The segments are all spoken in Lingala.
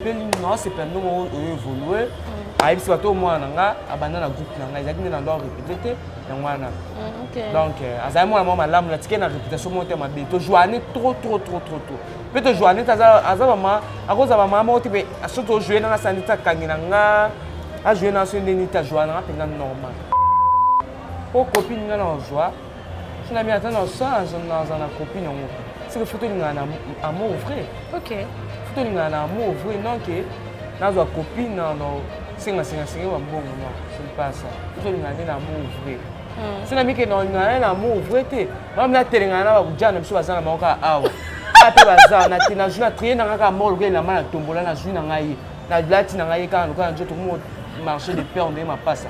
Non, c'est pas nous on évolué. Aïe, si bateau moi nanga, abandonne la groupe nanga, ils ont dit dans répéter, donc, à moi maman l'âme la ticket na réputation monter ma bé. To jouer trop. Peut te jouer à maman, à cause de maman tu peux surtout jouer dans la sanité kanginanga, à jouer dans ce dénita jouer na pendant normal. Pour copine nga na joie, je n'ai mis attendre ça dans la copine en moi. C'est que photo nga na amour vrai. OK. Photo nga na amour vrai non que na zo copine non singa wa mbongo non, c'est pas ça. Photo nga na amour vrai. C'est la que non na amour vrai te. Non na telinga na ba bujana biso bazana maoka awa. Ape bazana na tina juna trier na ka mort le na mala tombola na juna ngai. Na lati na ngai ka no njo to mo marché de peur de ma passe.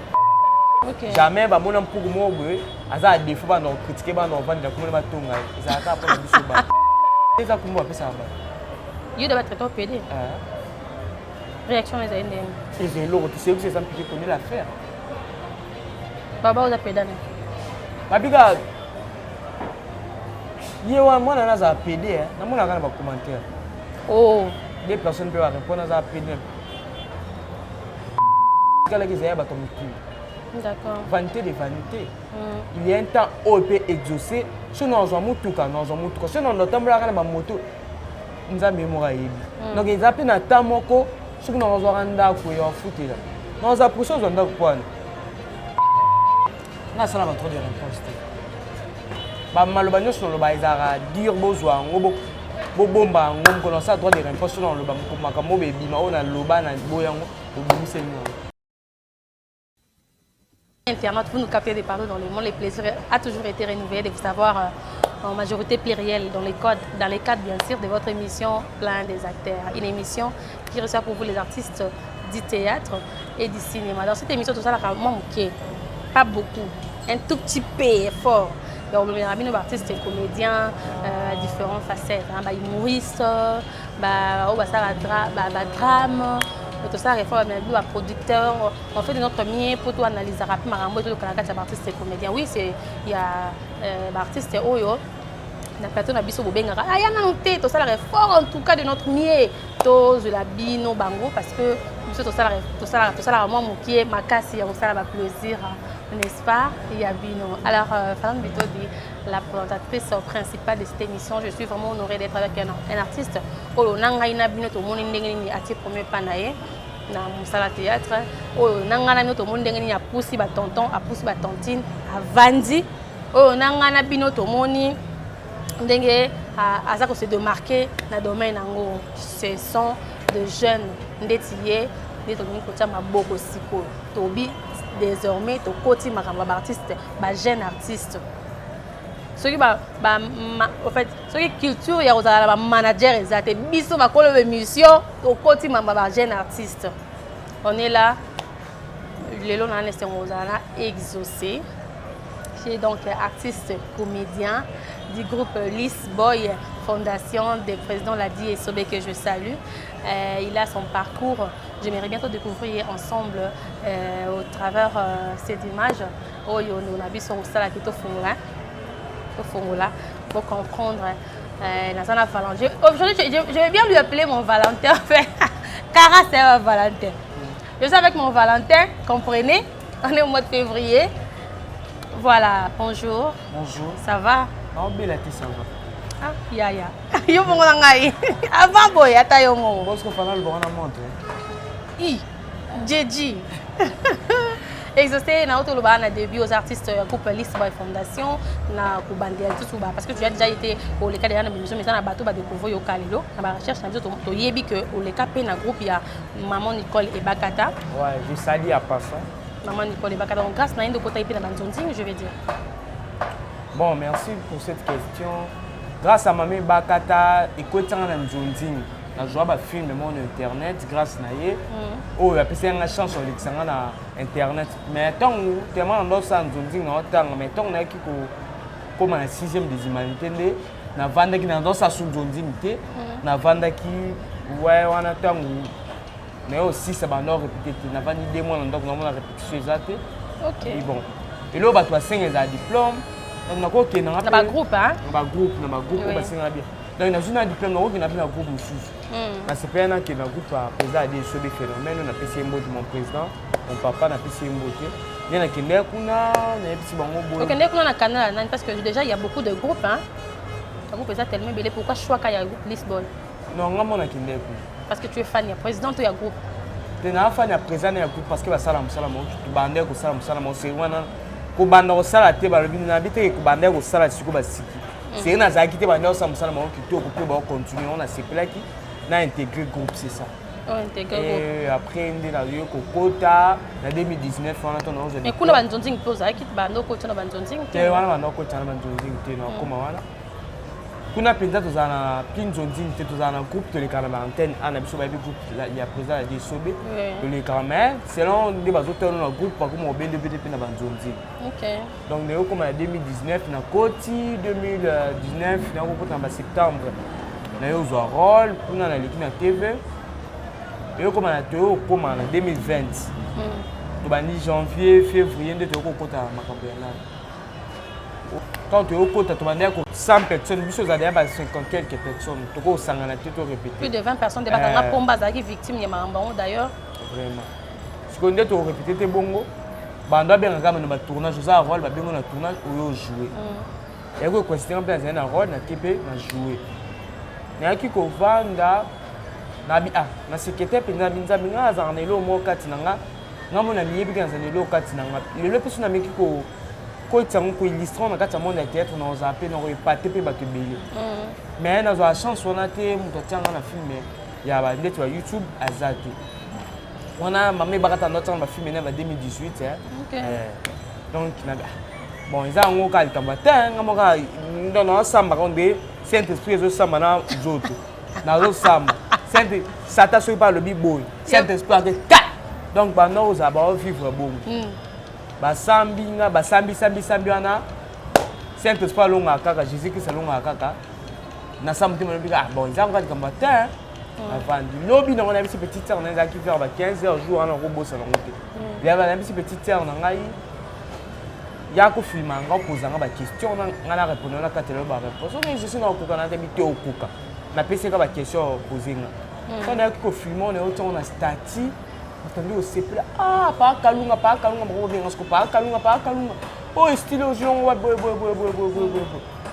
OK. Jamais ba mona mpugu mo boy aza défaut ba no critiquer ba no vendre ko ba tonga. Za ka pa biso ba. Eza kumba pesa ba. You dois être PD. Réaction les ANDM. Et j'ai l'autre, c'est que c'est ça qui connaît l'affaire. Baba vous a pédane. Babiga. Yewa moi na za PD hein. Na mona kana ba commentaire. Oh, Des personnes peuvent répondre à ça PD. Kala ki zaya ba tomiki. d'accord. Vanité de vanité. Il y a un temps où il peut exaucer. Si nous avons mutuka, si nous avons moto, nous avons mémoire. Donc ils appellent un temps moko, si nous avons un temps pour y foutre là. Nous avons poussé un temps pour nous. Nous avons trop de réponses. Bah malobagno sur le baïzara dire besoin, bomba, on commence à droit des réponses sur le banc pour ma baby, ma on a loba na boyango, au bout Internaute, vous nous captez des partout dans le monde. Le plaisir a toujours été renouvelé de vous savoir en majorité plurielle dans les cadres bien sûr de votre émission Plein des acteurs. Une émission qui reçoit pour vous les artistes du théâtre et du cinéma. Dans cette émission, tout ça, pas beaucoup, un tout petit peu fort. Donc, il y a des artistes et comédiens, différentes facettes, humoristes, drame. Tout ça, réforme, un producteur, on fait de notre mieux pour tout analyser rapidement, tout le canal artistes et comédiens. Oui, il y a artistes Oyo, la plateau n'a biso bobengara. Ah, il y a un noté, tout ça, fort en tout cas de notre mieux, tous la bino bango parce que tout ça, moi mon pied, ma casse, il y a ça va plaisir, n'est-ce pas? Il y a bino. Alors, Fernande Bito dit la présentatrice principale de cette émission, je suis vraiment honorée d'être avec un artiste. Oh, nanga bino to moni ndenge ni ati premier panaye na musala théâtre. Oh, nanga na to moni ndenge ni apusi ba tonton, apusi ba tontine, avandi. Oh, nanga bino to moni ndenge azako se démarquer na domaine nango. Ce sont de jeunes ndetiye, ndeti to kotia maboko siko. Tobi désormais to koti makamba ba artiste, ba jeune artiste. Ceux qui en fait ceux qui culture ya ozala ba manager ezate biso bakolo émission au côté mamba jeune artiste. On est là lelo na neste ozala exaucé. J'ai donc artiste comédien du groupe Lis Boy Fondation des présidents Ladi et Sobé que je salue. Il a son parcours. J'aimerais bientôt découvrir ensemble au travers cette image. Oh yo no na biso osala kito funga. Fongola pour comprendre Valentin. Aujourd'hui, je vais bien lui appeler mon Valentin. Cara, c'est un Valentin. Je suis avec mon Valentin, comprenez? On est au mois de février. Voilà, bonjour. Bonjour. Ça va? Oh, belle ça va. Ah, ya. Yo mon ngai. Avant boy, ata yo mo. Parce que Fernand le bon à montre. Jeji. Exaucé na auto na début aux artistes groupe Lis Boy Fondation na kubandia tout ça parce que tu as déjà été au les cas de na émission mais ça na bateau ba découvrir yo kalelo na ba recherche na biso to yebi que au les cas na groupe ya maman Nicole et Bakata. Ouais, je salue à pas ça. Maman Nicole et Bakata donc grâce na inde côté na banzonzi je vais dire. Bon, merci pour cette question. Grâce à maman Bakata et côté na banzonzi. Na joie ba film mon internet grâce na ye. Oh, il a passé une chance sur l'examen na internet. Mais tant tellement dans ça nzonzi na tant mais tant na ki ko comme na 6e des humanités na vanda ki na dans ça sous nzonzi té na vanda ki ouais wana tant mais aussi ça va non répéter na vandi 2 mois donc na mona répétition exacte. OK. Et bon. Et là ba toi 5 diplôme. Donc na ko ke na ba groupe hein. Na ba groupe ba singa bien. Donc na zuna diplôme na oki na pena groupe mususu. Na sepena ke na groupe a président des so des phénomènes na PC mbote mon président, mon papa na PC mbote. Bien na kende kuna na epsi bango boy. OK, kende kuna na canal nan parce que déjà il y a beaucoup de groupes hein. Le groupe est tellement belé pourquoi choix qu'il y a groupe Lisbonne? Non, nga mona kende kuna. Parce que tu es fan ya président to ya groupe. Tu na fan ya président ya groupe parce que ba sala musala mo tu bande ko sala musala mo c'est wana ko banda ko sala te ba lobi na bité ko bande ko sala siko ba siki. C'est une activité qui est continuer, on a séparé on a intégré le groupe, c'est ça. Et après, on a eu Kokota, en 2019, on a eu... Et quand on a eu un pause, on a eu un coach, on a eu un coach. On a eu un coach, on a eu un coach. Quand on a eu un groupe de l'antenne, on a eu un groupe, il y a président de Sobé, de l'écran-mère. Selon les autres, on a un groupe, par contre, on a eu un groupe. Donc, on a eu en 2019, on a eu 2019, on a eu en septembre, on a eu un rôle, on a eu la TV. Et on a eu en 2020. On a eu janvier, février, on a eu un groupe. Quand tu es au côté, tu as 100 personnes, tu as 50 quelques personnes. Tu as répété. Plus de 20 personnes, tu as été victime de Marambon d'ailleurs. Vraiment. Ce qu'on dit, tu as répété tes bongos. Tu as bien regardé le tournage, tu as rôle, tu as bien le tournage où tu joué. Il y a une question, tu as un rôle, tu as joué. Il y a qui vend na secrétaire penza binza binga za nelo mo katinanga ngamo na miyebi kanza nelo katinanga lelo pesu na meki ko tsango ko illustrer na kata monde théâtre na ozape na ko epate pe bato belé mais na zo a chance on a te muto tanga na film ya ba ndeti wa YouTube azate wana mame bakata no tanga ba film na ba 2018 donc na bon ils a ngo ka likamata ngamo ka ndono samba konde Saint-Esprit zo samba na zoto na zo samba Satan soit pas le big boy. Saint-Esprit a dit donc nous allons vivre bon. Basambi wana Saint-Esprit longa kaka Jésus-Christ longa kaka. Na samedi mon biga bon ils ont quand comme matin avant du lobby on a une petite heure on a qui faire 15 heures jour on a robot salon. Il y avait une petite heure on a ya ko filma nga poser nga ba question nga na répondre na katelo ba réponse. On je suis na ko kana demité au kuka. Na PC ka ba question posée nga. Quand on a ko filmer on est autant on a statut entendu au CP ah pas kalunga mo bien ngo pas kalunga oh style au gens ouais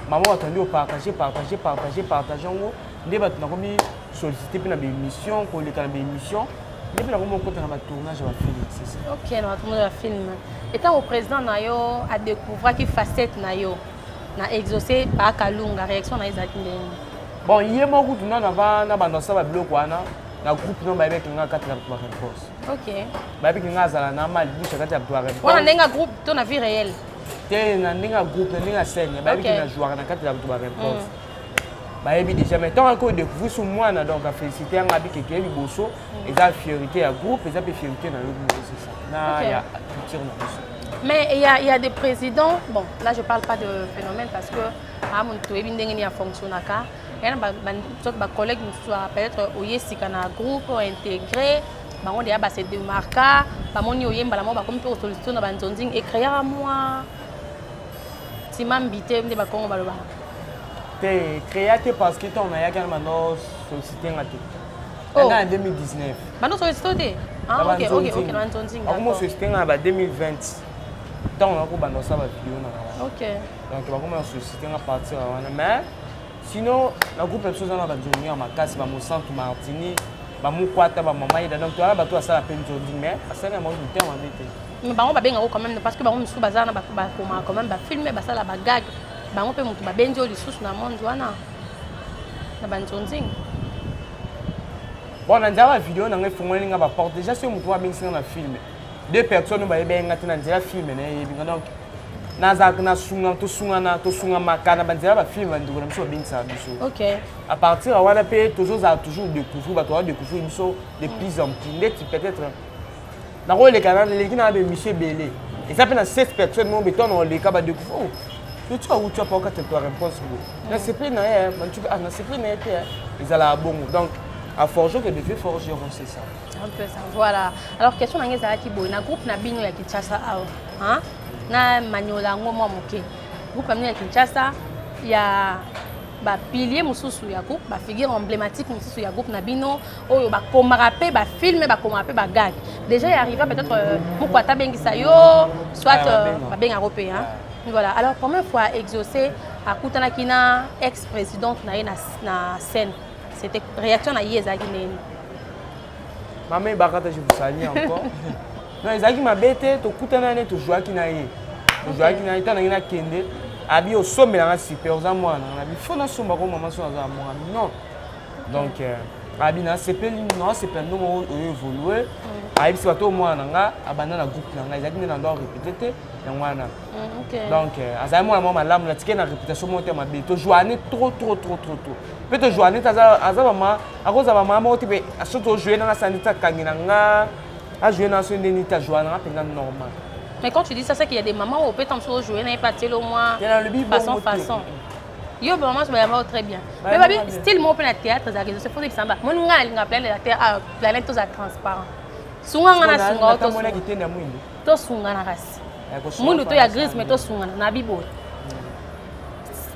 maman entendu au partager ngo ndé ba tuna komi solliciter pe na ba émission ko le kana ba émission ndé na komo ko na ba tournage va film c'est ça. OK na tout le monde va film. Étant au président na yo a découvrir qui facette na yo na exaucer pas kalunga réaction na Isaac ndeni. Bon, il y a beaucoup de gens qui ont bloqué na groupe non ba avec nga 4 réponse. OK. Ba avec nga za na mal bouche 4 réponse. On a un groupe ton vie réelle. Té na ndinga groupe na ndinga scène ba avec na joueur na 4 réponse. Ba yebi déjà mais tant encore découvrir sur moi na donc à féliciter nga bi keke liboso et ça fierté à groupe et ça peut fierté dans le groupe c'est ça. Na ya culture na ça. Mais il y a des présidents, bon là je parle pas de phénomène parce que à mon tout ebi ndenge ni a fonctionner ka. Il y a des collègues qui sont peut-être au Yessikana groupe intégré, on a se démarquer, on a comme pour solution dans banzonding et créer à moi. Si m'ambité me ba kongo baloba. Té créé parce que on a également sollicité en 2019. Bano sollicité. Ah OK dans banzonding. On a sollicité en 2020. Donc on a ko bando ça va vidéo na. OK. Donc on a sollicité à partir mais sinon, le groupe de choses dans la journée, ma casse, ma centre Martini, ma moukwata, ma maman, donc tu as battu à ça la peine de dire, mais ça n'a pas de temps en été. Mais on va bien quand même parce que on me sous bazar, quand même filmer, ça la bagage, on peut monter benjo les sous dans le monde, wana. Na banzonzing. Bon, on a déjà la vidéo, on a fait un porte déjà si on doit bien sur la film. Deux personnes on va bien maintenant déjà filmer, donc. Sunga makana banzela ba film ndiko na biso bingisa biso. OK. À partir wana pe toujours découvrir biso de plus en plus net peut-être. Na rôle les canaux les qui na be Michel Belé. Et ça fait na 16 personnes mon béton on les ka ba découvrir. Tu as où tu as pas quatre réponse. Na c'est plus na tu na c'est plus na été ils alla bon. Donc à forger que devait forger on sait ça. Un peu ça. Voilà. Alors question na ngeza ki boy na groupe na bino ya Kinshasa hein? Na manyola ngo moke groupe amni ya Kinshasa ya ba pilier mususu ya groupe ba figure emblématique mususu ya groupe na bino oyo ba komaka pe ba filmer ba komaka pe ba gag déjà y arrivé peut-être pourquoi ta bengisa yo soit ba benga européen voilà alors première fois exaucé à kutana kina ex-présidente na scène c'était réaction na yeza kineni maman bakata je vous salue encore non ezaki mabete to kutana ne to joaki na ye to joaki na ita na kende abi osombela nga super oza mwana na bi fona somba ko maman so aza mwana non donc abi na sepeli non sepeli no évoluer abi si bato mwana nga abanda na groupe nga ezaki na ndo répéter te ya mwana donc aza mwana malamu na tike na réputation monte mabe to joane trop peut to joane aza mama akoza mama moko te aso to jouer na sandita kangina nga a jouer na so ndeni ta joane nga penga normal. Mais quand tu dis ça, c'est qu'il y a des mamans où peut-être on jouer, n'avait pas tel au moins façon. Yo, maman, je vais très bien. Mais babi, style mon plein théâtre, ça réseau, c'est pour dire que ça va. Mon gars, il a plein de théâtre, plein tout ça transparent. Souvent on a souvent to sunga na ras. Mundo to ya grise mais to sunga na bibo.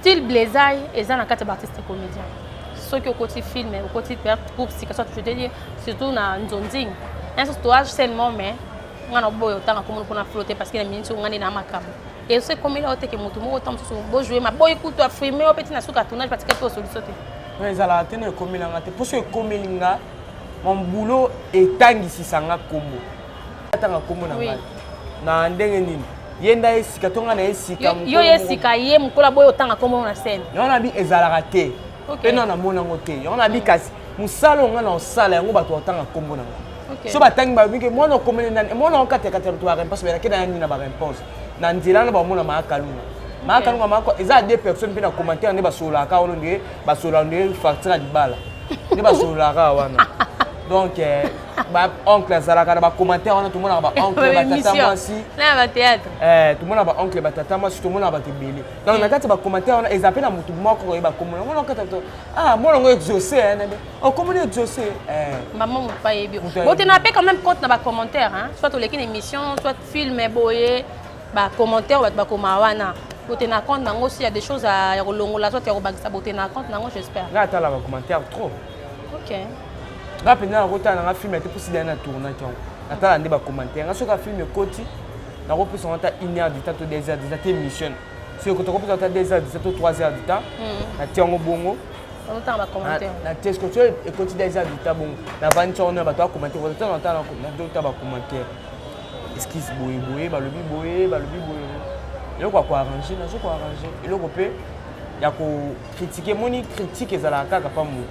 Style blazaille et ça na quatre artistes comédiens. Ceux qui au côté film, au côté groupe, c'est que ça je te dis surtout na nzonzing. Un tatouage seulement mais ngana boyo tanga komo kuna flotter parce que na minti ngani na makam et c'est comme là oteke mutu mo otam so bo jouer ma boy kuto filmer o petit na suka tournage parce que to solution te mais ça la tene comme là ngate pour ce comme linga mon boulot est tangisi sanga komo tanga komo na ngai na ndenge nini yenda esika tonga na esika yo esika ye mukola boyo tanga komo na scène yona bi ezala raté et non na mona ngote yona bi kasi musalo ngana osala yango bato otanga komo na ngai. So batangi ba biki mwana komene ndani mwana okate kate to ba réponse mais nakena ni na ba réponse na ndila na ba mona makalunga mako eza deux personnes pe na commentaire ne ba sola ka ono ndie ba sola ndie facture di bala ne ba sola ka wana donc ba oncle azalaka na ba commentaire wana tout le monde ba oncle ba tata mwasi na ba théâtre tout le monde ba oncle ba tata mwasi tout le monde ba tebele donc na kati ba commentaire wana ezape na mutu moko ko ba komona mwana okata to mwana ngo exaucer na be on komona exaucer maman mo pa yebi bon tu n'as pas quand même compte na ba commentaire hein soit to lekine émission soit film boye ba commentaire ba koma wana tu n'as compte nango s'il y a des choses à rolongola soit tu robakisa boté na compte nango j'espère là tu la ba commentaire trop OK rapidement rota na film était pour sidana tourner ton atala ndé ba commentaire nga soka film koti na ko plus on ta 1 heure du temps to 2 heures de ta émission si ko to ko plus on ta 2 heures de 3 heures du temps na tiongo bongo on ta ba commentaire na test que tu et koti 2 heures du temps bon na 20 on ba to commentaire on ta na do ta ba commentaire esquisse boye ba lobi boye yo quoi arranger na so ko arranger et le copé ya ko critiquer moni critique ezala kaka pa mu.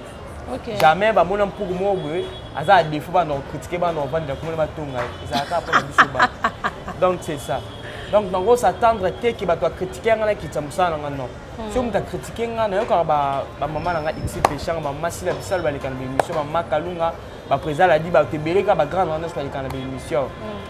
Okay. Jamais ba mona pour moi boy aza défaut ba non critiquer ba non vendre comme ba tonga ça ka pa biso ba donc c'est ça donc dans gros s'attendre que ba toi critiquer ngana ki tsamusa nga non si on t'a critiquer ngana yo ka ba maman nga ici péchant ba masila bisal ba lekana émission ba makalunga ba président la dit ba tebeleka ba grand rendez sur lekana émission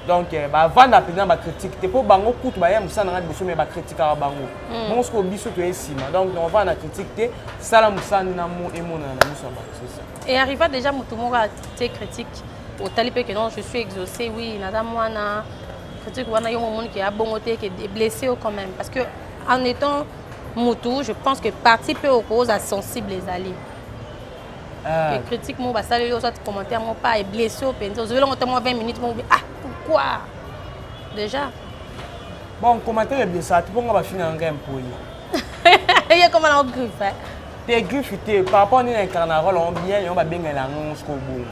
donc ba vendre pendant ba critique te po bango kutu ba ya musana nga biso mais ba critiquer ba bango mon ce ko biso to esima donc on va na critique te sala musana na mo emona na biso ba c'est ça. Et arriva déjà mutumora tes critiques au talipé que non je suis exaucé oui nada mwana critique wana yo monde qui a bongoté qui est blessé quand même parce que en étant mutu je pense que participer aux causes à sensibles les alliés les critiques mon ba saler soit commentaire mon pas est blessé au penso je vais long 20 minutes mon pourquoi déjà bon commentaire est blessé tu peux pas finir en game pour lui il y a comment on griffe tes griffes par rapport à un carnaval on bien on va bien la jusqu'au bout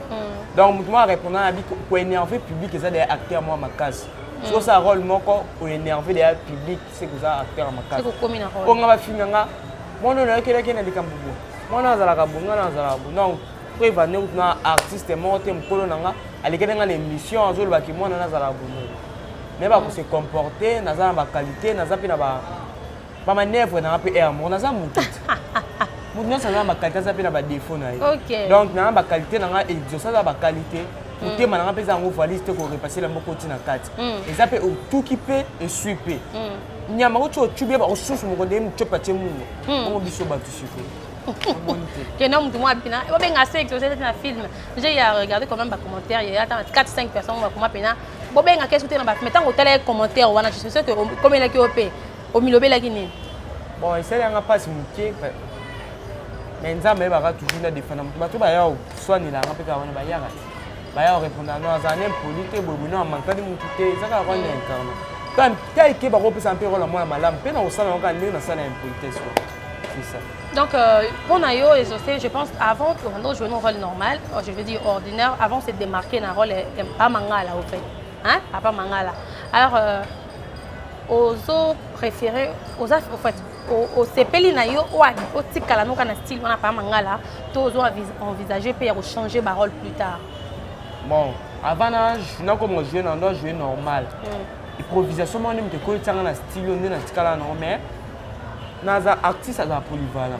donc moi répondant à pour énerver public et ça des acteurs moi ma casse so ça rôle moko pour énerver les public c'est que ça acteur ma casse on va finir nga mon non que na likambubu mon azala ka bunga na azala bu donc prévenir na artiste monter mkolo nanga alikena nga émission azolo ba ki mon na azala bu mais ba ko se comporter na za ba qualité na za pina ba manœuvre na pe air mon na za mutu nous avons ma qualité, ça peut défaut. Donc, nous avons ma qualité, nous avons ma qualité. Pour que nous avons valise pour repasser la moto na 4. Et ça peut tout qui peut et suiper. Il y a un autre tube au sous mon côté, tu peux pas te mouiller. On dit ça tu que non tout moi pina on ben assez que c'est un film j'ai regardé quand même ba commentaire il y a 4-5 personnes va comment pina bon ben qu'est-ce que tu na mettant au télé commentaire on a je suis sûr que comme il a qui au milieu la guinée bon et ça il y a pas si muté mais nzambe yebaka toujours na défendre moto bato baya oswanelanga mpe kaka wana bayaka baya orépondre no aza na impoli te boye no amankani motu te eza kaka wana incarne quand tel ke bakopesa mpe rôle ya mwana malamu mpe na kosala kaka ndenge nasala impolitesse c'est ça. Donc pour Nayo et José, je pense avant qu'on joue un rôle normal, je veux dire ordinaire, avant c'est de démarquer un rôle pas mangala au fait, hein, pas mangala. Alors aux autres préférés, aux fait au sepeli Nayo au tikala no kana style on a pas mangala, tous ont envisagé pour changer ma rôle plus tard. Bon, avant je n'ai comme jouer dans un jouer normal. Improvisation moi même que quoi tanga na style on na tikala non mais naza artiste aza polyvalent.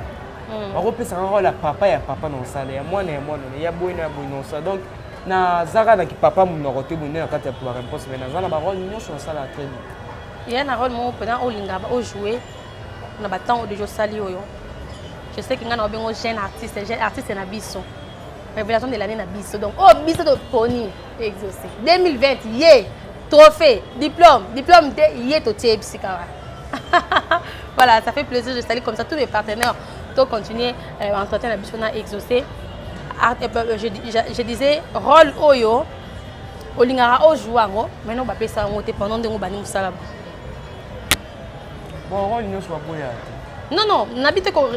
On repose un rôle à papa et papa non ça les moi il y a boy non ça donc na zara na ki papa mon roté mon na kata pour réponse mais na zana ba rôle non sur ça la très bien. Il y a un rôle mon pendant au linga au jouer na ba temps de jo sali oyo. Je sais que ngana obengo jeune artiste na biso. Révélation de l'année na biso donc oh biso de pony exaucé 2020 yeah trophée diplôme de yeah to tepsika. Voilà, ça fait plaisir de saluer comme ça tous mes partenaires de continuer à entretenir la bichona exaucé. Je disais rôle oyo olingara o jouango maintenant on va payer ça pendant de ngobani musala. Bon rôle non soit boya. Non, n'habite qu'on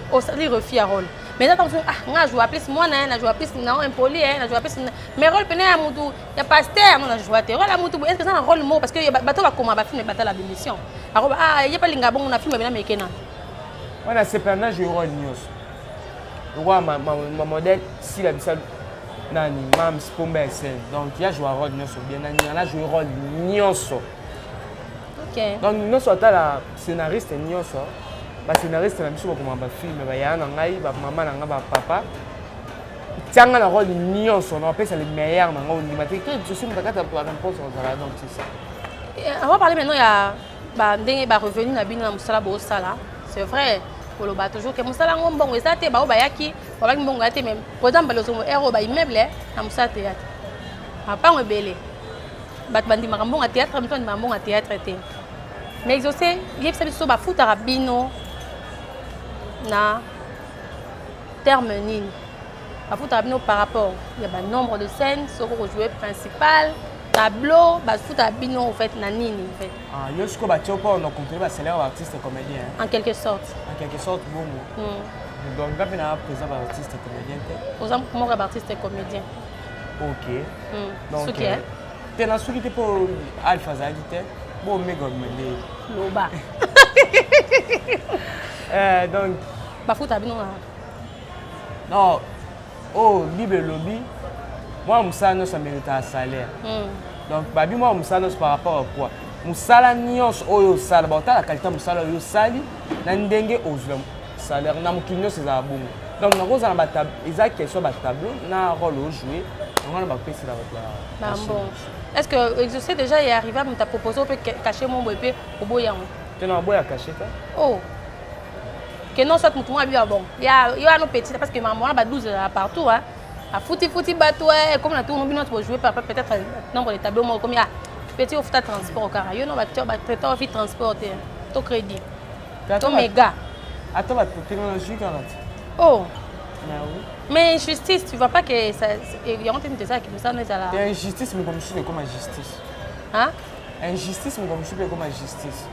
refie à rôle. Mais attention, on joue plus moi na joue plus non impoli na joue plus mais rôle peine à mutu ya pasteur on a joué te rôle à mutu est-ce que ça un rôle mot parce que bato ba comment ba film battle la démission. Alors y a pas linga bon on a film mais na mekena. On a cependant joué rôle nyos. Ma modèle si la bisal nani mam spombe excel. Donc il a joué rôle nyos bien nani on a joué rôle nyos. OK. Donc nous soit la scénariste nyos. Ba scénariste na biso ba comme ba film ba yana ngai ba maman na nga ba papa. Tianga na rôle nyos on appelle ça le meilleur na ngo ndimate que je suis mtakata pour réponse aux ala donc c'est ça. On va parler maintenant il y a ba ndenge ba revenu na bino na musala bo sala. C'est vrai. Pour le toujours que musala ngombongo ezate ba obayaki ba mbongo ate même par exemple le somo ero ba immeuble na musala théâtre apa ngobele bat bandi makambongo théâtre mto ndi makambongo théâtre te mais exaucé yebisa biso ba futa rabino na terme nini ba futa rabino par rapport il y a ba nombre de scènes sur le joueur principal tableau ba futa rabino en fait na nini en fait yo siko ba tiopo on contrôler ba salaire artiste comédien en quelque sorte bon donc quand on a présent ba artiste comédien aux exemple comment artiste comédien OK donc ce qui est tu na suki te pour alpha zagite bon méga mele loba donc ba futa rabino non oh libre lobby moi musano ça mérite un salaire donc babi moi musano par rapport à quoi musala nyos oyo sala ba ta la qualité musala oyo sali na ndenge ozwa salaire na mukinyo c'est za bongo donc na koza na ba tableau exact question ba tableau na rôle au jouer on va ba pèse la bon est-ce que exaucé déjà est arrivé à me proposer peut cacher mon bébé au boyan tu na boya cacher ta oh que non soit mutu moi bien bon il y a nos petits parce que maman ba 12 partout hein à fouti bateau comme la tourne bien pour jouer peut-être nombre de tableaux moi comme il y a petit au futa transport au car yo no ba traiteur fi transporter to crédit to méga attends ba technologie quand oh oui mais injustice tu vois pas que ça il y a honte de ça qui me ça nous là injustice mais comme je suis comme injustice hein injustice mais comme je suis comme injustice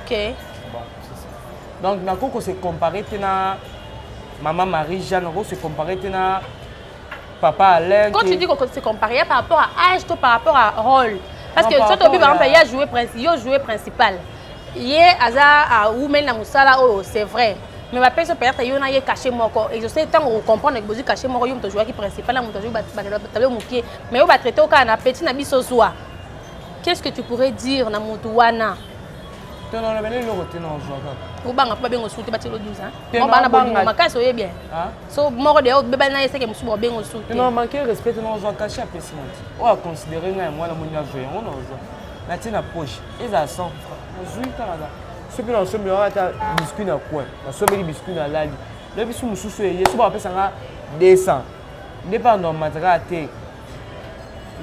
OK bon c'est ça donc na koko se comparer na maman Marie Jeanne on se comparer na papa Alain. Quand tu dis qu'on se compare par rapport à âge, par rapport à rôle. Parce que si tu par exemple, il y a joué principal. Il y a Aza ou même la Moussala, c'est vrai. Mais ma personne peut-être qu'il y a caché mon corps. Et je sais tant qu'on comprend que vous caché mon corps, vous jouez qui principal, vous jouez tableau moukier. Mais vous traiter au cas na petit na biso soa. Qu'est-ce que tu pourrais dire na mutuana? Tu n'as pas le côté non joueur. Ou banga pas bien au sous, tu bâtis le 12 hein. Mon bana bon ma casse oyé bien. So mort de bébé na essayer que musu bien au sous. Tu n'as manqué respect non joueur caché à pessimant. On a considéré nga moi la monia jouer, on a joué. Na tina poche, ils a 100 francs. On joue Canada. Ce que l'on se met à ta biscuit na quoi? On se met biscuit na lali. Le bisu musu soyé, so ba pesa nga 200. Dépend non matériel té.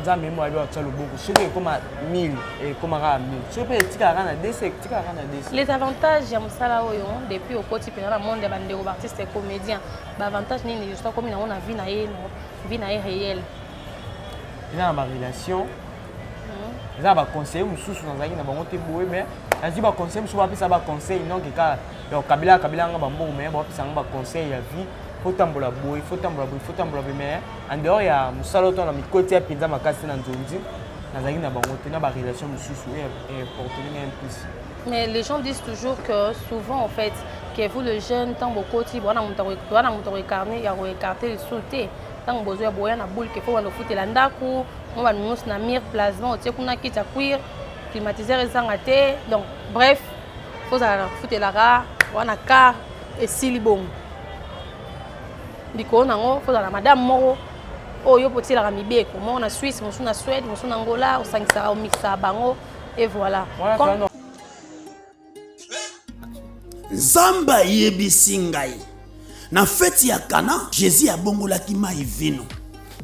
nzambe mo abi otsa loboko soki ekoma 1000 ekomaka 1000 soki mpe etikaka na 200 etikaka na 200. Les avantages ya mosala oyo depuis okoti mpena na monde ya bandeko baartiste et comédien baavantage nini juste akomi nango na vie na ye réelle eza na barelation eza na baconseiller mosusu nazalaki na bango te boye mais nazwi baconseiller mosusu bapesa baconseil donc eka kabilanga bambongo me bapesanga baconseil ya vie fotambola boye mais en dehors ya mosala oto na mikoti ya mpenza makasi na nzondi nazalaki na bango te na barelation mosusu portelinga un plus. Mais les gens disent toujours que souvent en fait que vous le jeune tant bokoti bona moto ekarne ya koekarte lisusu te ntango bozwa boya na boule ke fo wana ofutela ndako mo banungusi na mire plasma otie kuna kiti ya cuire climatiseur ezanga te donc bref fozala futelaka wana car esili bongo likolo nango fozala madame moko oyo potielaka mibeko moko na Suisse mosusu na Suède mosusu na Angola osangisaka omikisaka bango et voilà. Zamba yebisi ngai na feti ya Kana Jésus abongolaki mai vino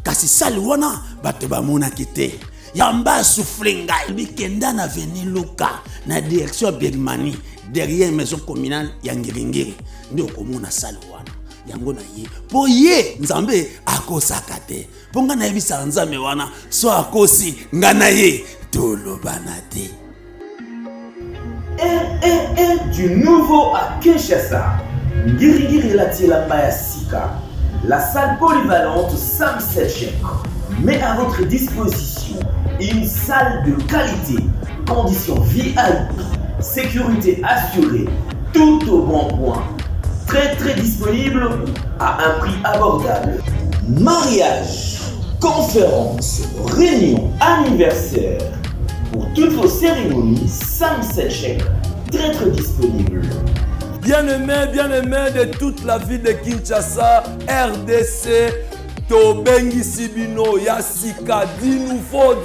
kasi sali wana bato bamonaki te yamba souffle ngai bikenda na veni Luka na direction Bergmani derrière maison communale ya Ngiringiri ndio komona sali wana yango na ye po ye nzambe akosaka te ponga na yebisa nzambe wana so akosi ngana ye tolobana te. Du nouveau à Kinshasa, Ngirigiri Latielamba ya Sika, la salle polyvalente Sam Selchek met à votre disposition une salle de qualité, conditions VIP, sécurité assurée, tout au bon point, très disponible à un prix abordable. Mariage, conférences, réunions, anniversaires. Pour toutes vos cérémonies, Sam Selchek, très disponible. Bien-aimés de toute la ville de Kinshasa, RDC, Tobengi Sibino, Yassika, du nouveau,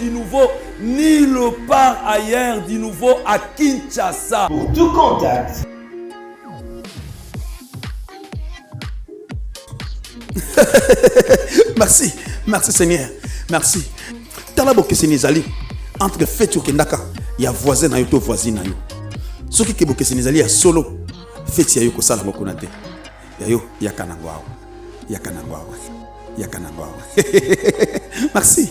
nulle part ailleurs, du nouveau à Kinshasa. Pour tout contact. Merci Seigneur, merci. Talabo Kesenizali. Entre fête okendaka ya voisin na yo to voisine na yo soki ke bokesi nezali ya solo fête ya yo ko sala moko na te ya yo ya kanangwa merci.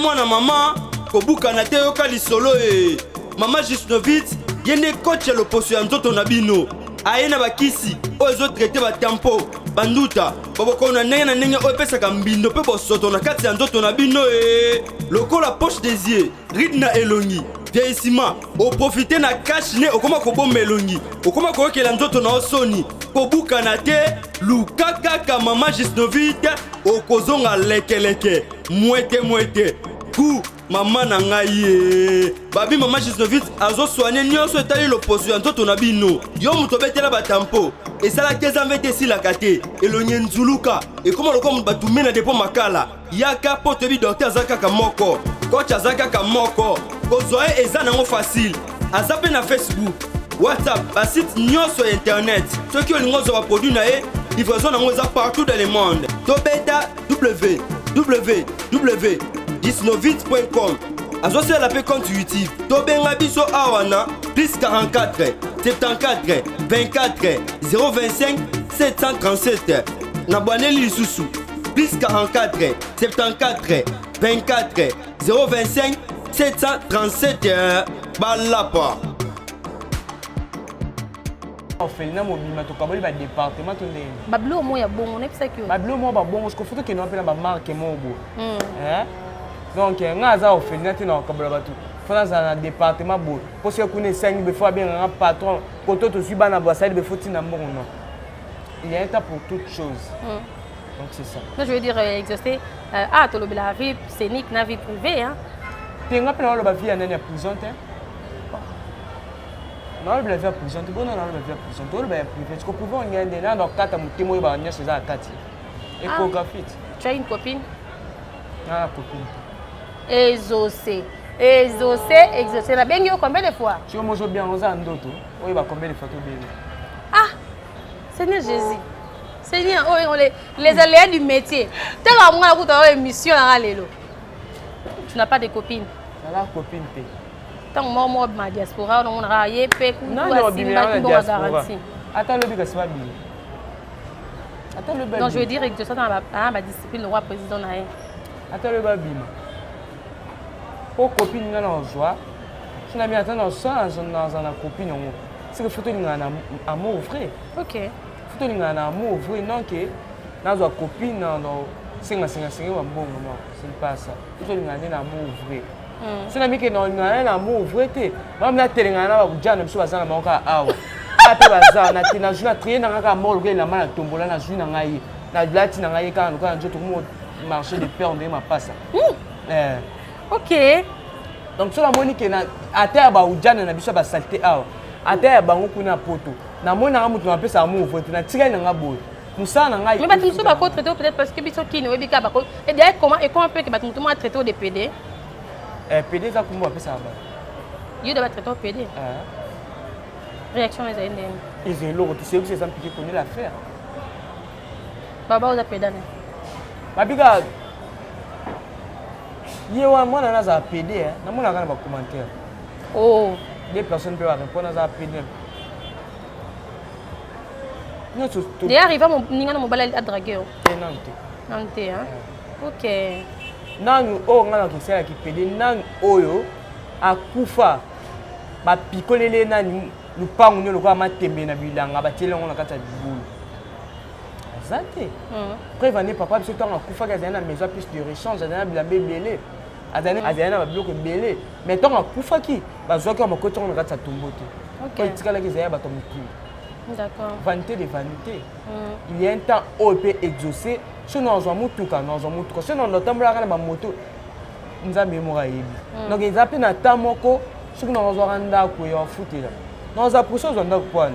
Mwana mama kobuka na te yoka lisolo mama Gisnovitz yende coach ya loposo ya nzoto na bino aye na bakisi oyo ezotraite batempo banduta baboko na ndenge oyo epesaka mbindo mpe bosoto na kati ya nzoto na bino lokola poche des yeux ride na elongi vieillissement oprofite na cash ne okoma kobomba elongi okoma koyokela nzoto na osoni kobuka na te luka kaka mama Gisnovitz okozonga lekeleke mwete ku mama na ngai babi mama Gisnovitz azoswanye nyonso etali loposo ya nzoto na bino yo moto betela batampo esalaki ezambe te esilaka te elongi nzuluka ekoma lokola moto batume na depo makala yaka po toyebi docteur aza kaka moko coach aza kaka moko kozwa ye eza nango facile aza mpe na Facebook WhatsApp basite nyonso ya internet soki olingi ozwa baproduit na ye livraison nango eza partout dans le monde tobeta www.gisnovitz.com azosala mpe compte YouTube tobenga biso awa na plus 44 74 24 025 737 na bwaneli lisusu plus 44 74 24 025 737 balapa. Orphelinat mobima tokaboli ba département to ndenge bablo mo ya bongo nepesaki yo bablo mo ba bongo sko foto ke no pela ba marque mo bo donc nga za orphelinat na okabola batu fona za na département bo parce que kuna sengi be fois bien un patron koto to suba na boisali be foti na mbongo non il y a un temps pour toute chose donc c'est ça. Je veux dire exaucer ah tu la vie scénique na vie privée hein tenga pe na lo ba vie anani ya prison te na lo ba vie prison te bona na lo ba vie prison to lo ba privé tu comprends on ngende na donc kata mutimo ba nya chez akati échographie tu as une copine na copine exaucé la bengi combien de fois tu mo jo bien oza ndoto oyi ba combien de fois to bien ah Seigneur Jésus Seigneur oh les aléas du métier tellement moi na kuta émission na lelo tu n'as pas de copine na copine te tant moi ma diaspora on a yepé ku non garantie attends le biga c'est bien attends le non je veux dire que ça dans ma discipline le roi président na attends le babima pour copine nga na joie tu n'as mis attendre dans la copine c'est que photo nga na amour vrai OK photo nga na amour vrai non que na zo copine non singa wa mbongo non c'est pas ça photo nga na amour vrai c'est na mike non nga na amour vrai te non na telenga na ba bujana biso bazana maoka awa ape bazana na tina juna trier na nga mort le na mala tombola na juna ngai na lati na ngai quand njoto ko marché de peur de ma passa OK donc sur la monique na ata ba ujana na biso ba salté awa ata ba ngoku na poto na mona mutu na pesa amour vrai na tika na nga boy musa na ngai mais ba tu ba ko traiter peut-être parce que biso kini webi ka ba ko et d'ailleurs comment peut que ba tu moi traiter au de PD PD za kumba pesa ba yo de ba traiter au PD réaction les aïe ils ont l'autre c'est que c'est ça qui connaît l'affaire baba oza pedane babiga yewa moi na za PD na mona kana ba commentaire oh des personnes peuvent répondre à ça PD non tout des arriva mon ninga na mobala a draguer nante hein OK nanu o ngana ki sala ki PD nan oyo akufa ba pikolele nani lupangu nyo lokwa matembe na bilanga batele ngona kata bibulu azate prévenir papa biso tanga kufa ka zana maison plus de rechange zana bilambe belé azana ba bloc belé mais tanga kufa ki bazwa ka makoto ngona kata tombote OK tikala ki zaya bato mukimi d'accord vanité de vanité il y a un temps où peut exaucer sinon on mutuka sinon on tambola kana ba moto nzambe mora yebi donc ils appellent na temps moko soki on zo randa ko yo futela non za pour ça on doit quoi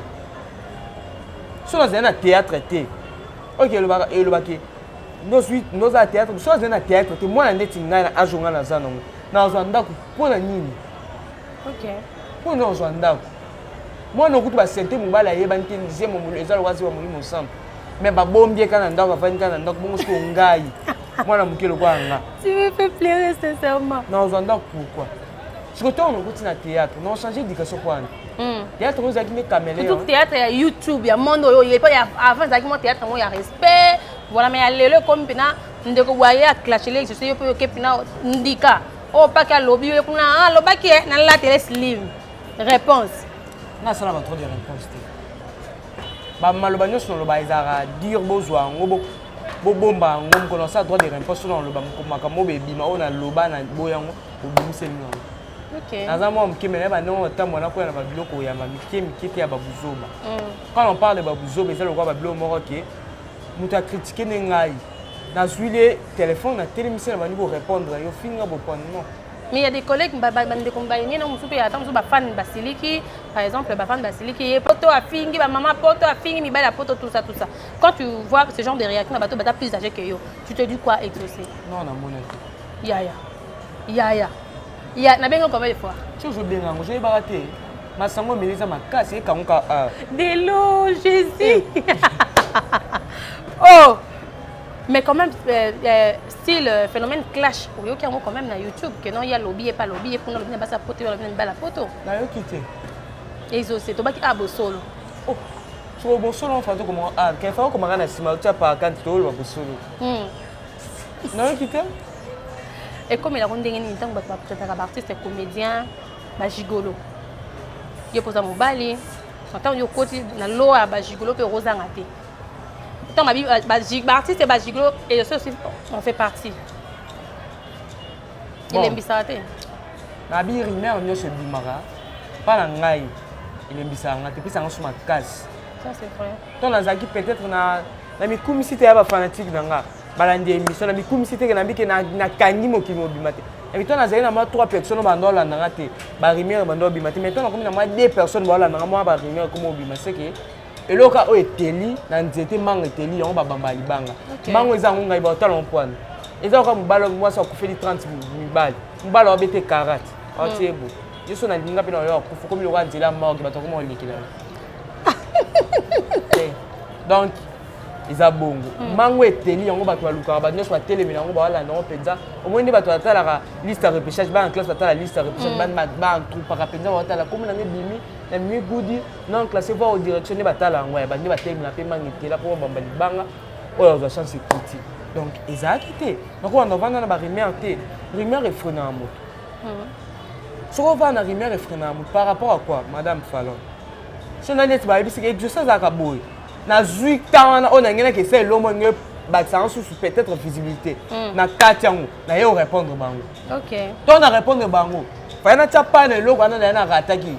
so dans un théâtre té OK le baki nos a théâtre so dans un théâtre té moi ndeti ngana ajonga na zana na zo ndako pona nini OK pona zo ndako moi no kutu ba sente mobala yeba nti nzie mo ezalo wazi wa molimo ensemble mais ba bombie kana ndako afani kana ndako bongo so ngai moi na mukelo kwa nga tu me fais pleurer sincèrement na zo ndako pourquoi je retourne au na théâtre non changer d'éducation quoi théâtre nous a qui caméléon tout théâtre ya YouTube ya monde il est pas avant ça qui mon théâtre moi ya respect voilà mais lelo comme pena ndeko boye a clasher les je sais peu que pena ndika oh pas qu'à lobby kuna ah lobaki na la télé slim réponse na sala ba trop de réponse ba maloba nyo sono ba izara dire bozwa ngobo bomba ngom kono sa droit de réponse sono loba mkomaka mobebi ma ona loba na boyango obimiseli ngo OK naza moi mkimele ba non tambo na ko na ba biloko ya mamikemi kiti ya babuzoba quand on parle de babuzoba c'est le quoi ba biloko moko ke muta critiquer ngai na zuile téléphone na télémission na ba niveau répondre yo finga bo point non mais il y a des collègues bande combaini na musupe ya tamusu ba fan basiliki par exemple ba fan basiliki et poto a fingi ba maman poto a fingi mi bala poto tout ça quand tu vois ce genre de réaction na bato bata plus âgé que yo tu te dis quoi exaucer non na mona ya na bengo combien de fois toujours bien ngo je ba raté masango melisa makasi e kanguka Délo Jésus oh mais quand même style phénomène clash oui OK quand même na YouTube que non il y a lobby et pas lobby et pour nous lobby ça poto lobby ba la poto na yo kité exaucer to baki abosolo oh so bosolo on fait comment quand faut comment na sima tu pas quand tu lo bosolo na yo kité et comme il a rendé une temps ba artiste comédien ba gigolo yo posa mobali tant yo koti na loa ba gigolo pe rosa ngate tant ma ba artiste ba gigolo et ça aussi on fait partie il aime ça té na bi rumeur nyo se bimara pas na ngai il aime ça ngate puis ça en suma casse ça c'est vrai tant na zaki peut-être na mi communauté ya ba fanatique nanga balandi émission na bikumisi te na bike na kangi mokili mobimate et puis na zali na 3 personnes bandola nanga te ba rumeur bandola bimate mais toi na 2 personnes bandola nanga moi ba rumeur comme bimase que eloka o eteli na nzete manga eteli yango babamba libanga mango eza ngai ba otala mpwana eza ko mbalo mwasa kufeli 30 mibali mbalo obete 40 atiebo yeso na ndinga pena yo kufu comme le roi nzela mort bato comme olikela donc eza bongo mango eteli yango bato baluka ba nyonso batelemi yango bawala nango penza omoni bato batalaka liste ya repêchage ba en classe batala liste ya repêchage ba troupe para penza batala comme na bimi na mi goudi non classé voir au direction batala yango ya bandi batelemi na pe mango etela pour bamba libanga oyo za chance equity donc eza quitté donc on va vendre na ba rumeur te rumeur effrénée en moto ce qu'on va na rumeur effrénée en moto par rapport à quoi madame Fallon si on a net ba ebisi que je sais za ka boy na zui tana on a ngena que c'est l'homme nge batsan sous peut-être visibilité na katiango na yo répondre bango OK toi na répondre bango fa na tapa na loko na na rataki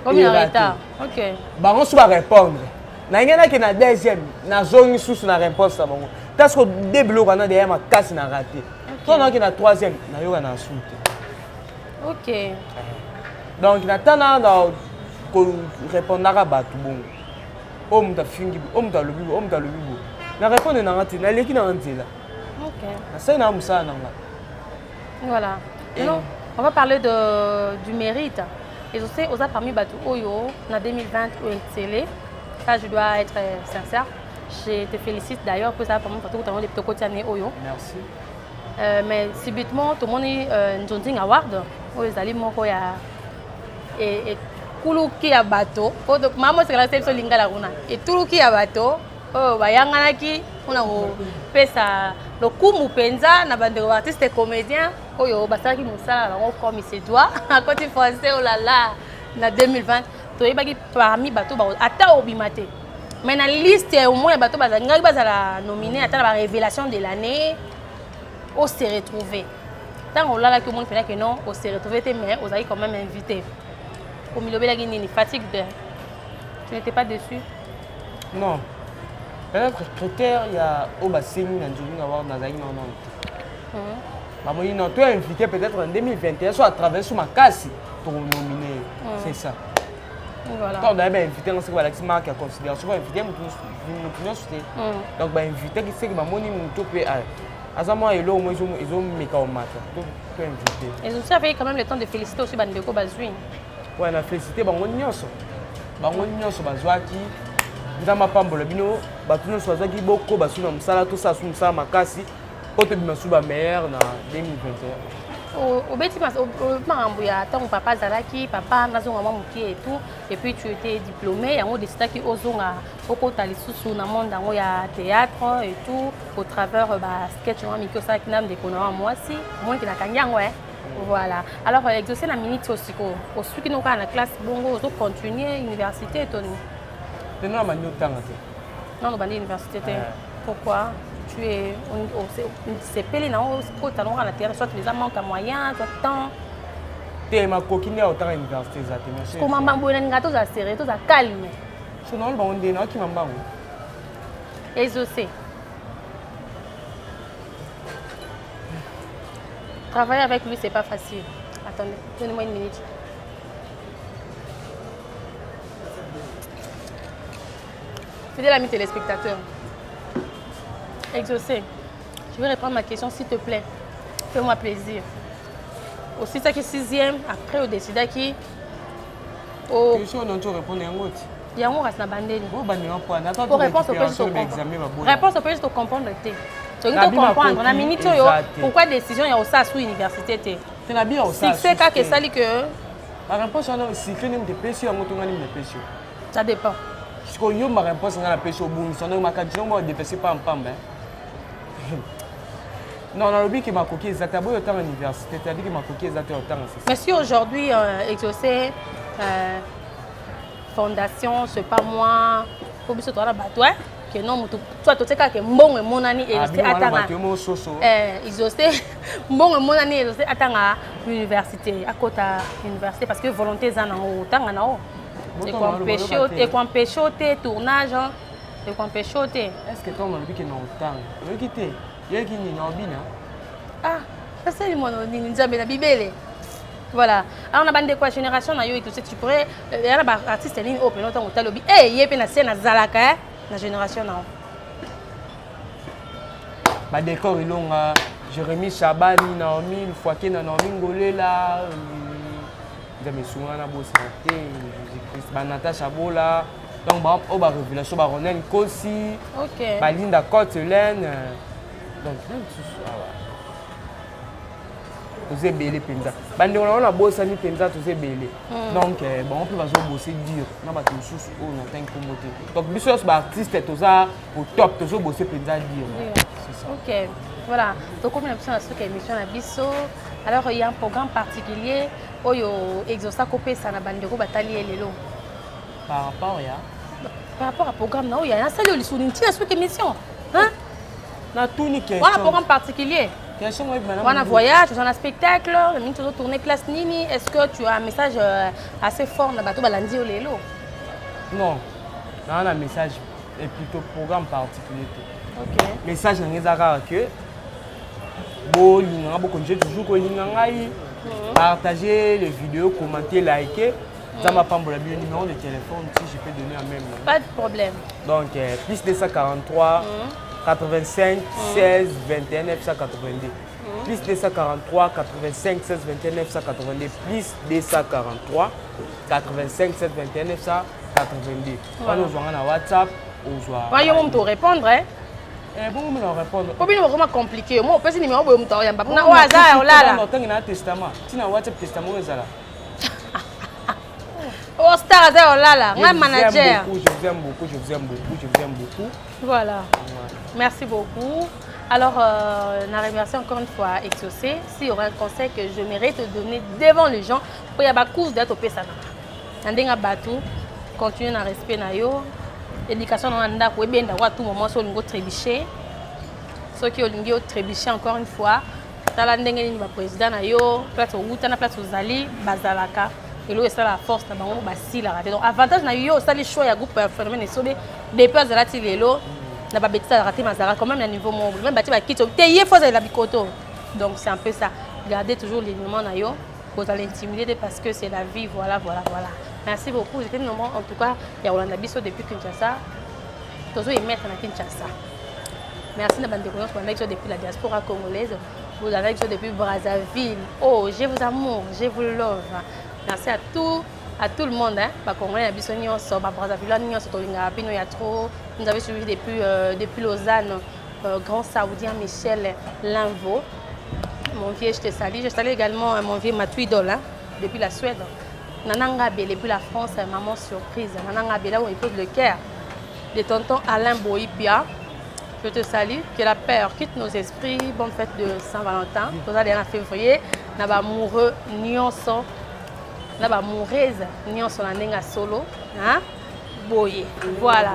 comme il retard OK bango sous ba répondre na ngena que na deuxième na zone sous na réponse à bango parce que début loko na derrière ma casse na raté toi na que na troisième na yo na soute OK donc na tana na ko répondre à batu bongo homme ta fingi homme ta lobibo homme ta lobibo na répondre na ngati na leki na nzela OK na sai na musa na nga voilà non on va parler du mérite et aussi aux parmi batu oyo na 2020 au télé ça je dois être sincère je te félicite d'ailleurs pour ça pour moi parce que tu as des petits côtés oyo merci mais subitement tout le monde Njonding Award oyo zali moko ya et kuluki ya bato odo mama c'est la section lingala kuna et tuluki ya bato oh bayanganaki kuna ko pesa lokumu penza na bande artiste comédien oyo basaki musala bango comme c'est toi à côté français oh là là na 2020 to yebaki parmi bato ba ata obimate mais na liste au moins bato bazanga bazala nominé ata la révélation de l'année on s'est retrouvé tant on là que monde fait que non on s'est retrouvé mais on a quand même invité au milieu de la Guinée, fatigue de... Tu n'étais pas déçu? Non. Peut-être critère, il y a Obasemi, Nanjouling Award, Nazaï, non. Non, tu es invité peut-être en 2021, soit à travers ma casse pour nominer. C'est ça. Voilà. Quand on a invité, on sait que c'est marque à considération. On a invité, donc, on a invité qui sait que mon nom est Azama et l'eau, ils ont mis au matin. Tu es invité. Et vous avez quand même le temps de féliciter aussi Bandeko Bazouin. Ouais, on a félicité bango nyonso bazwaki nzamba pambola bino batu nyonso bazwaki boko basuna musala to sa musala makasi po te bimasu ba meilleur na 2021 au beti makambo ya tant papa zalaki papa nazonga mwa mukie et tout et puis tu étais diplômé yango decidaki ozonga okota lisusu na monde yango ya théâtre et tout au travers ba sketch mwa mikio sa kinam de kona moi si moi qui na kanyango voilà. Alors, exaucer la minute aussi, au ceux qui n'ont pas la classe, bon, ils continuer l'université, Tony. Non, non, non, non, l'université. Pourquoi? Tu es, c'est pelé, non, c'est talon à la terre, soit les amants à moyen, soit temps. Tu es ma coquine au temps à l'université, ça. Comment m'embrouiller un gâteau à serrer, tout à calme. C'est non, on dit non, qui m'embrouille. Exaucer. Travailler avec lui, c'est pas facile. Attendez, donnez-moi une minute. Fidèle ami téléspectateur, exaucé, je vais répondre à ma question s'il te plaît. Fais-moi plaisir. Aussi, ça qui est 6e, après au décider qui. Question dont tu réponds à un autre. Il y a un reste dans la bandée. Pour réponse au juste réponse au juste comprendre. Tu dois comprendre. La minute, pourquoi décision il y a aussi sous l'université? Tu n'as bien aussi. C'est quand que ça dit que. Ma réponse c'est que nous dépêchons à monter nous dépêchons. Ça dépend. Parce que yo ma réponse c'est la pêche au bout. Sinon ma question moi dépêcher pas en pam. Non, on a oublié que ma coquille exacte. D'abord au temps à l'université, tu as dit que ma coquille exacte au temps. Mais si aujourd'hui exaucer fondation, c'est pas moi, faut bien se tourner bateau. Que non, toi tu sais que bon et mon année exaucer attanga. Exaucer bon et mon année exaucer attanga l'université à côté université parce que volonté en haut, tant en haut. Et qu'on pêche au tournage, Et qu'on peut choter. Est-ce que comme on dit que non autant, il quitter, il qui ni nobina. Ah, ça c'est le monde ni ninja la bibele. Voilà. Alors on a bande quoi génération na yo et tout ça tu pourrais il y a ba artiste ligne open autant au talobi. Eh, yé na scène na zalaka na génération na. Ba décor ilonga Jérémy Chabani Naomi Fouaké na Naomi Ngolela. Jamais souvent na bosse santé, Jésus-Christ, ba Natacha Bola. Donc ba o ba révélation ba Ronen Kosi. OK. Ba Linda Cotelène. Donc même tout vous êtes belé penza. Bande on a bossé ni penza tous êtes belé. Donc bon on peut pas bosser dur. Na ba tous au non tant que moté. Donc biso ba artiste tous ça au top tous bosser penza dur. C'est ça. OK. Voilà. Donc comme l'impression à ce que émission na biso. Alors il y a un programme particulier oyo exaucer copé ça na bande ko batali elelo. Par rapport à programme na oyo ya sali oli suni ntina ce que émission. Hein? Na tout ni question. Voilà un programme particulier. On a un voyage, on a un spectacle, tu as tourné classe Nini. Est-ce que tu as un message assez fort dans bateau balandi au lelo? Non, on a un message et plutôt programme particulier. OK. Message n'engagera que bon, il y a beaucoup de gens toujours partager les vidéos, commenter, liker. Ça m'a pas le numéro de téléphone si je peux donner un même. Pas de problème. Donc plus 243 85 16 21 982. Plus 243 85 16 21 982. Plus 243 85 16 21 982. Quand nous jouons à WhatsApp, on joue. Voyons, on te répondre. Bon, on va répondre. Pourquoi c'est vraiment compliqué? Moi, on peut se numéro pour me t'envoyer. On a au hasard là là. On a un testament. Si on a WhatsApp testament, c'est là. Oh star là là. On a manager. Je vous aime beaucoup, je vous aime beaucoup, je vous aime beaucoup. Voilà. Merci beaucoup. Alors, on a remercié encore une fois Exaucé. S'il y aura un conseil que je mérite de donner devant les gens, pour y avoir une course d'être au Pessana. Nandinga Batou, continuer à respect na yo. Éducation dans l'anda pour bien d'avoir tout moment sur le trébucher. Ceux qui ont le trébucher encore une fois. Talandenge ni ba président na yo, place au Wutana, place aux Ali, Bazalaka. Et là, c'est la force na bango basi la. Donc avantage na yo, ça les choix ya groupe phénomène sobe depuis azalati lelo. Na ba betisa raté mazara quand même à niveau mobile. Même bati ba kito. Teye faut la bikoto. Donc c'est un peu ça. Gardez toujours les moments na yo. Vous allez intimider parce que c'est la vie. Voilà. Merci beaucoup. J'étais en tout cas, il y a Rolanda Bisso depuis Kinshasa. Toujours y mettre à Kinshasa. Merci d'avoir été depuis la diaspora congolaise. Vous avez été depuis Brazzaville. Oh, je vous amour, je vous love. Merci à tout le monde. Bah, Congolais, la Bisso Nyonso, Brazzaville, Nyonso, Tolinga, Pino Yatro. Nous avons suivi depuis Lausanne, grand Saoudien Michel Linvo. Mon vieux, je te salue. Je salue également mon vieux Matou Idol, depuis la Suède. Nananga Bé, depuis la France, maman surprise. Nananga Bé, là où il pose le cœur. De tonton Alain Boïpia. Je te salue. Que la paix quitte nos esprits. Bonne fête de Saint-Valentin. Tout ça, en février. Naba amoureux, Nyonso. Naba amoureuse, Nyonso, Nanenga Solo. Hein? Boye. Voilà.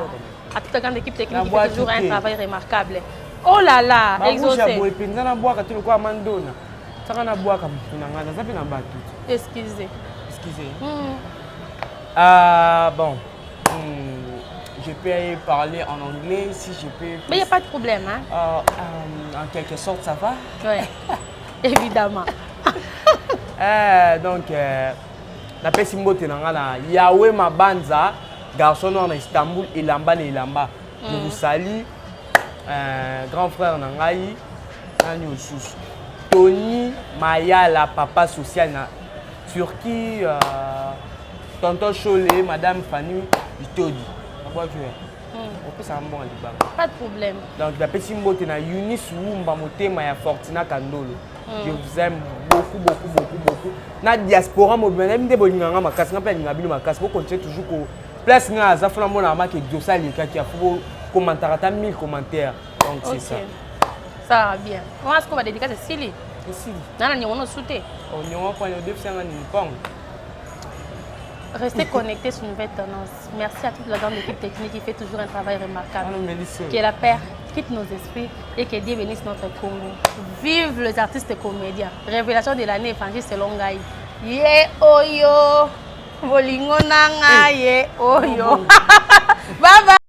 À toute la grande équipe technique qui fait toujours un travail remarquable. Oh là là, Exaucé. Excusez. Bon. Je peux parler en anglais si je peux. Mais il n'y a pas de problème. Hein? En quelque sorte, ça va? Oui, évidemment. Donc, la Pessimbo Tenangana, Yahweh Mabanza, garçon en Istanbul, Ilamba. Je vous salue. Grand frère Nangaï, Tony Mayala, papa social na Turquie, tonton Cholet, madame Fanny Vitodi. Pas de problème. Donc, la petite mbote na Eunice Wumba Motema ya Fortina Kandolo. Je vous aime beaucoup. Na diaspora mobile, même des bolinganga makasi, na peine ngabino makasi, pour continuer toujours ko place nga azafuna mona amaki dosa leka ki afo commentaire à 1000 commentaires. Donc c'est ça. Ça va bien. Comment est-ce qu'on va dédicacer Sili? Sili. Nana ni on a sauté. On y a pas le défi nga ni pong. Restez connectés sur Nouvelle Tendance. Merci à toute la grande équipe technique qui fait toujours un travail remarquable. Que la paix quitte nos esprits et que Dieu bénisse notre Congo. Vive les artistes comédiens. Révélation de l'année évangéliste selon Gaï. Ye oyo. Bolingo nanga ye oyo. Bye bye.